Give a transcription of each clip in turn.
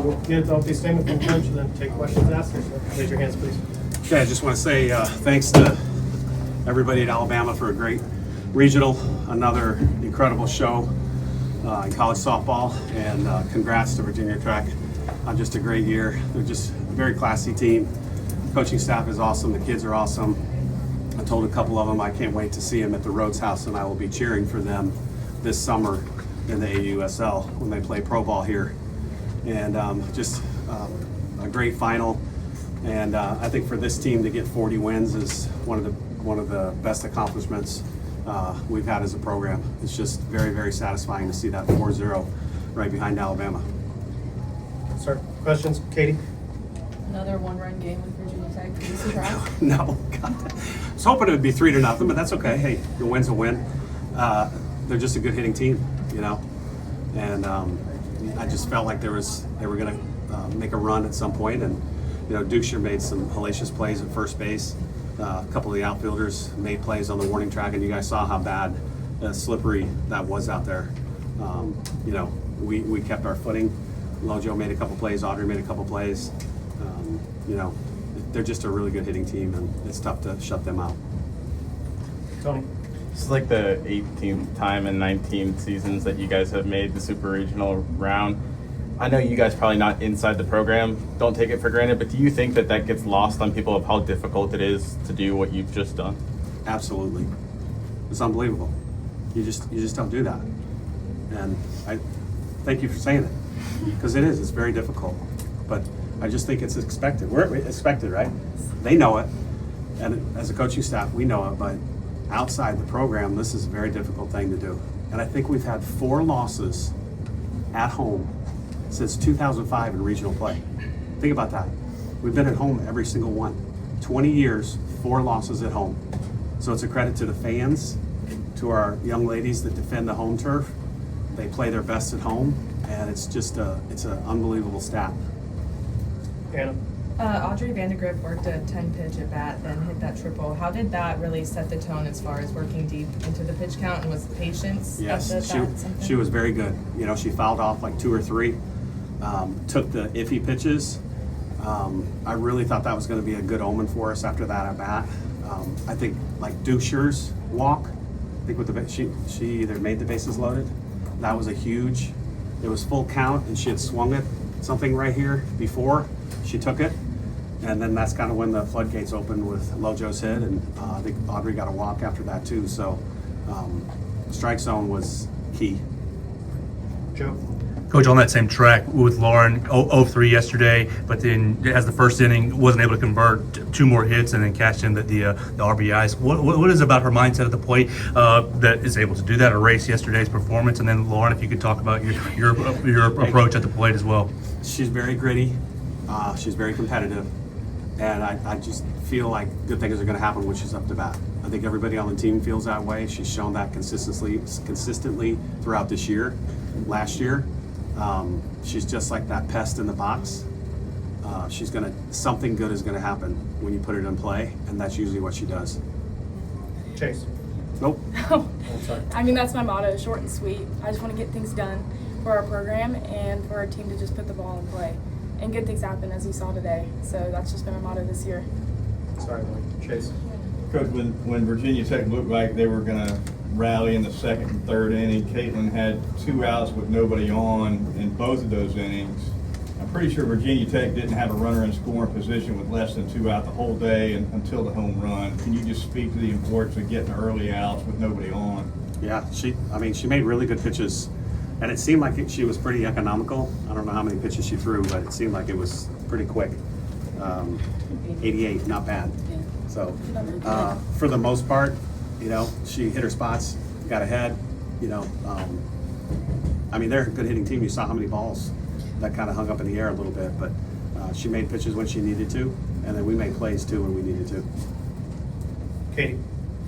We'll get the opening statement from Coach and then take questions after. So raise your hands, please. Okay, I just want to say thanks to everybody at Alabama for a great regional, another incredible show in college softball, and congrats to Virginia Tech on just a great year. They're just a very classy team. Coaching staff is awesome. The kids are awesome. I told a couple of them I can't wait to see them at the Rhodes House, and I will be cheering for them this summer in the AUSL when they play pro ball here. And just a great final. And I think for this team to get 40 wins is one of the best accomplishments we've had as a program. It's just very, very satisfying to see that 4-0 right behind Alabama. Sir, questions? Katie? Another one-run game with Virginia Tech. Are you surprised? No, God. I was hoping it would be 3-0, but that's okay. Hey, the win's a win. They're just a good hitting team, you know. And I just felt like they were going to make a run at some point. And you know, Dusher made some hellacious plays at first base. A couple of the outfielders made plays on the warning track, and you guys saw how bad, slippery that was out there. You know, we kept our footing. Lojo made a couple plays. Audrey made a couple plays. You know, they're just a really good hitting team, and it's tough to shut them out. Tony? This is like the 18th time in 19 seasons that you guys have made the Super Regional round. I know you guys probably not inside the program, don't take it for granted, but do you think that that gets lost on people of how difficult it is to do what you've just done? Absolutely. It's unbelievable. You just don't do that. And I thank you for saying it, because it is. It's very difficult. But I just think it's expected. We're expected, right? They know it. And as a coaching staff, we know it. But outside the program, this is a very difficult thing to do. And I think we've had 4 losses at home since 2005 in regional play. Think about that. We've been at home every single one. 20 years, 4 losses at home. So it's a credit to the fans, to our young ladies that defend the home turf. They play their best at home, and it's just it's an unbelievable stat. Anna? Audrey Vandergrift worked a 10-pitch at bat, then hit that triple. How did that really set the tone as far as working deep into the pitch count, and was patience Yes, at the bat something? she was very good. You know, she fouled off like 2 or 3, took the iffy pitches. I really thought that was going to be a good omen for us after that at bat. I think like Dusher's walk, I think with the she either made the bases loaded. That was a huge. It was full count, and she had swung it something right here before. She took it, and then that's kind of when the floodgates opened with Lojo's hit, and I think Audrey got a walk after that too. So strike zone was key. Joe? Coach, on that same track with Lauren, 0-3 yesterday, but then as the first inning, wasn't able to convert 2 more hits and then cashed in the RBIs. What is it about her mindset at the plate that is able to do that, erase yesterday's performance? And then Lauren, if you could talk about your approach at the plate as well. She's very gritty. She's very competitive, and I just feel like good things are going to happen when she's up to bat. I think everybody on the team feels that way. She's shown that consistently throughout this year. Last year, she's just like that pest in the box. Something good is gonna happen when you put it in play, and that's usually what she does. Chase? Nope. I'm sorry. I mean, that's my motto, short and sweet. I just want to get things done for our program and for our team to just put the ball in play. And good things happen, as you saw today. So that's just been my motto this year. Sorry, Mike. Chase? Coach, when Virginia Tech looked like they were going to rally in the second and third inning, Catelyn had 2 outs with nobody on in both of those innings. I'm pretty sure Virginia Tech didn't have a runner in scoring position with less than 2 out the whole day until the home run. Can you just speak to the importance of getting early outs with nobody on? Yeah, she made really good pitches, and it seemed like she was pretty economical. I don't know how many pitches she threw, but it seemed like it was pretty quick. 88, not bad. So for the most part, you know, she hit her spots, got ahead. You know, I mean, they're a good hitting team. You saw how many balls that kind of hung up in the air a little bit, but she made pitches when she needed to, and then we made plays too when we needed to. Katie?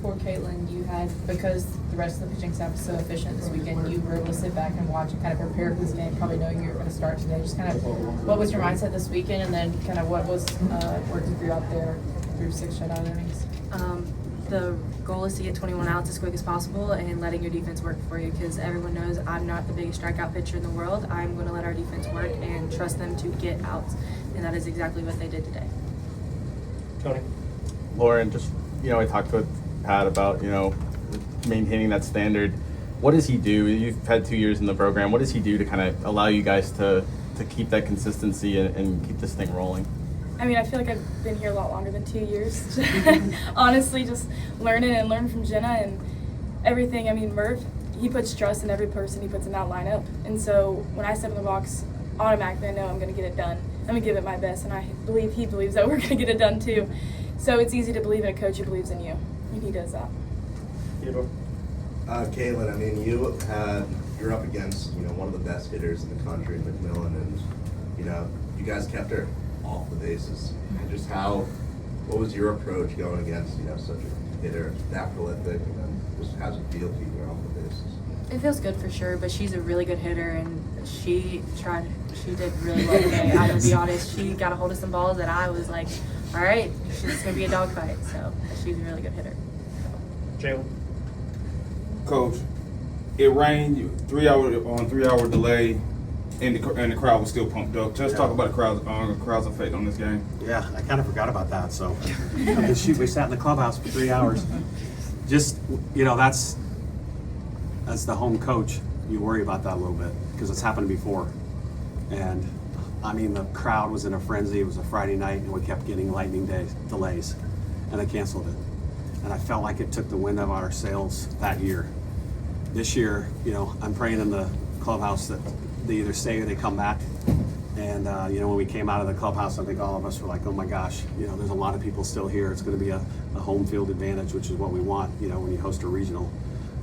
For Catelyn, you had, because the rest of the pitching staff was so efficient this weekend, you were able to sit back and watch and kind of prepare for this game, probably knowing you were going to start today. Just kind of, what was your mindset this weekend, and then kind of what was working for you out there through 6 shutout innings? the goal is to get 21 outs as quick as possible and letting your defense work for you, because everyone knows I'm not the biggest strikeout pitcher in the world. I'm going to let our defense work and trust them to get outs, and that is exactly what they did today. Tony? Lauren, just, I talked with Pat about, maintaining that standard. What does he do? You've had 2 years in the program. What does he do to kind of allow you guys to keep that consistency and keep this thing rolling? I mean, I feel like I've been here a lot longer than 2 years. Honestly, just learning from Jenna and everything. I mean, Murph, he puts trust in every person he puts in that lineup. And so when I step in the box, automatically I know I'm going to get it done. I'm going to give it my best, and I believe he believes that we're going to get it done too. So it's easy to believe in a coach who believes in you, and he does that. Theodore? Catelyn, I mean, you're up against, one of the best hitters in the country, McMillan, and, you guys kept her off the bases. And just what was your approach going against, such a hitter, that prolific, and then just how's it feel keeping her off the bases? It feels good for sure, but she's a really good hitter, and she did really well today. I'm going to be honest. She got a hold of some balls that I was like, all right, she's going to be a dogfight. So she's a really good hitter. Jalen? Coach, it rained, 3 hour delay, and the crowd was still pumped up. Just talk about the crowd's effect on this game. Yeah, I kind of forgot about that. So, we sat in the clubhouse for 3 hours. Just, that's the home coach. You worry about that a little bit because it's happened before. And I mean, the crowd was in a frenzy. It was a Friday night, and we kept getting lightning delays, and they canceled it. And I felt like it took the wind out of our sails that year. This year, I'm praying in the clubhouse that they either stay or they come back. And, when we came out of the clubhouse, I think all of us were like, oh my gosh, there's a lot of people still here. It's going to be a home field advantage, which is what we want, when you host a regional.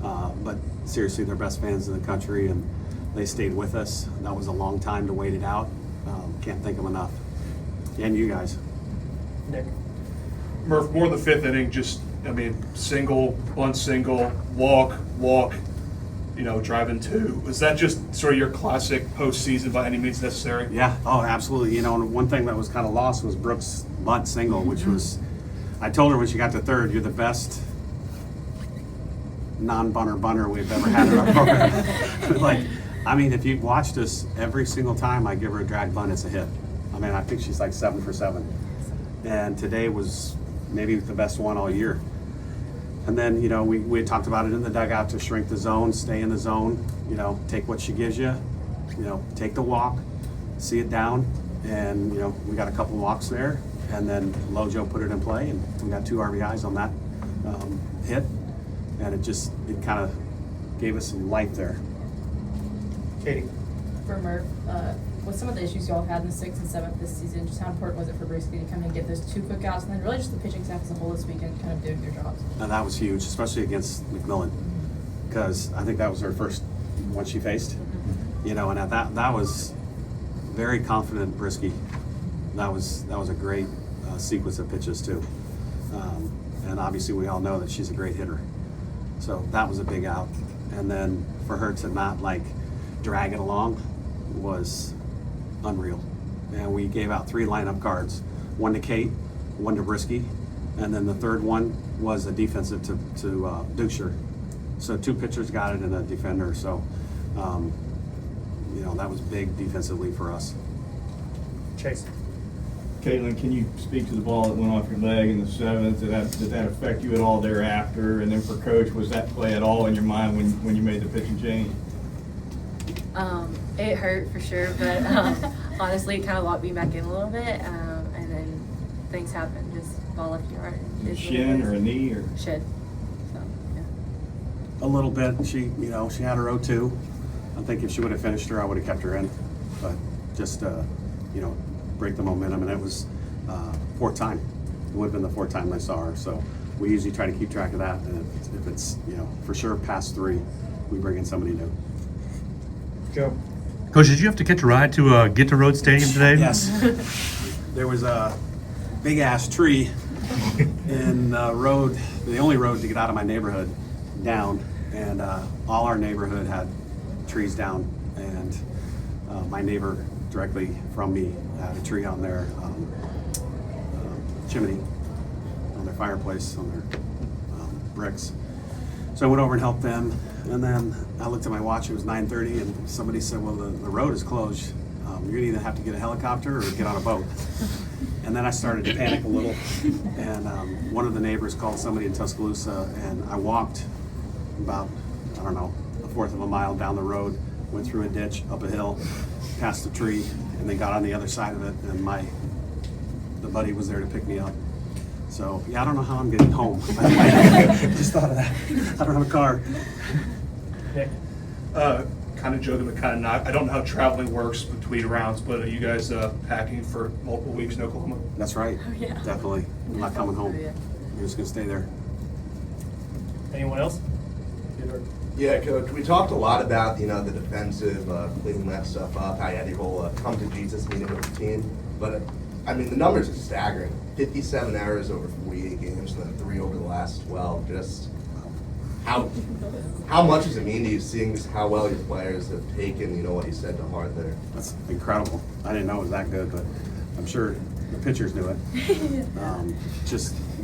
But seriously, they're best fans in the country, and they stayed with us. That was a long time to wait it out. Can't thank them enough. And you guys. Nick? Murph, more the fifth inning, single, bunt single, walk, driving two. Is that just sort of your classic postseason by any means necessary? Yeah, oh, absolutely. And one thing that was kind of lost was Brooks' bunt single, which was, I told her when she got to third, you're the best non-bunter we've ever had in our program. If you've watched us, every single time I give her a drag bunt, it's a hit. I think she's like 7 for 7. And today was maybe the best one all year. And then, we had talked about it in the dugout to shrink the zone, stay in the zone, take what she gives you, take the walk, see it down. And, we got a couple walks there. And then Lojo put it in play, and we got 2 RBIs on that hit. And it kind of gave us some life there. Katie? For Murph, with some of the issues y'all had in the 6th and 7th this season, just how important was it for Brusky to come in and get those 2 quick outs, and then really just the pitching staff as a whole this weekend kind of doing their jobs? And that was huge, especially against McMillan, because I think that was her first one she faced. And that was very confident Brusky. That was a great sequence of pitches too. And obviously we all know that she's a great hitter. So that was a big out. And then for her to not drag it along was unreal. And we gave out 3 lineup cards, 1 to Kate, 1 to Brusky, and then the third one was a defensive to Dukesher. So 2 pitchers got it and a defender. So, that was big defensively for us. Chase? Catelyn, can you speak to the ball that went off your leg in the 7th? Did that affect you at all thereafter? And then for Coach, was that play at all in your mind when you made the pitching change? It hurt for sure, but honestly, it kind of locked me back in a little bit, and then things happen. Just ball left yard. Shin or a knee or shin. So yeah. A little bit. She had her 0-2. I think if she would have finished her, I would have kept her in. But just break the momentum, and it was 4th time. It would have been the 4th time I saw her. So we usually try to keep track of that, and if it's for sure past 3, we bring in somebody new. Joe? Coach, did you have to catch a ride to get to Rhodes Stadium today? Yes. There was a big ass tree in road, the only road to get out of my neighborhood, down, and all our neighborhood had trees down, and my neighbor directly from me had a tree on their chimney, on their fireplace, on their bricks. So I went over and helped them, and then I looked at my watch, it was 9:30, and somebody said, well, the road is closed. You're gonna either have to get a helicopter or get on a boat. And then I started to panic a little, and one of the neighbors called somebody in Tuscaloosa, and I walked about, I don't know, a fourth of a mile down the road, went through a ditch, up a hill, past a tree, and they got on the other side of it, and the buddy was there to pick me up. So, yeah, I don't know how I'm getting home. Just thought of that. I don't have a car. Nick? Kind of joking, but kind of not. I don't know how traveling works between rounds, but are you guys packing for multiple weeks in Oklahoma? That's right. Oh, yeah. Definitely. I'm not coming home. Yeah. I'm just gonna stay there. Anyone else? Yeah, Coach, we talked a lot about, the defensive, cleaning that stuff up, how you had your whole come to Jesus meeting with the team. But, the numbers are staggering. 57 errors over 48 games, and then 3 over the last 12. Just how much does it mean to you seeing just how well your players have taken, what you said to heart there? That's incredible. I didn't know it was that good, but I'm sure the pitchers knew it.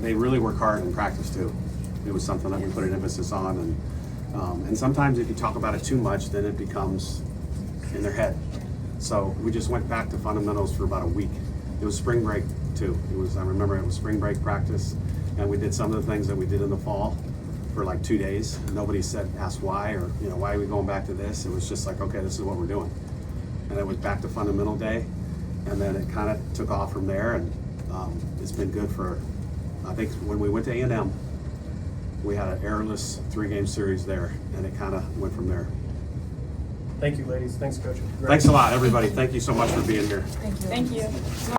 They really work hard in practice too. It was something that we put an emphasis on, and sometimes if you talk about it too much, then it becomes in their head. So we just went back to fundamentals for about a week. It was spring break too. I remember it was spring break practice, and we did some of the things that we did in the fall for like 2 days. Nobody asked why, or why are we going back to this? It was just like, okay, this is what we're doing. And it was back to fundamental day, and then it kind of took off from there, and it's been good for, I think when we went to A&M, we had an errorless 3-game series there, and it kind of went from there. Thank you, ladies. Thanks, Coach. Thanks a lot, everybody. Thank you so much for being here. Thank you.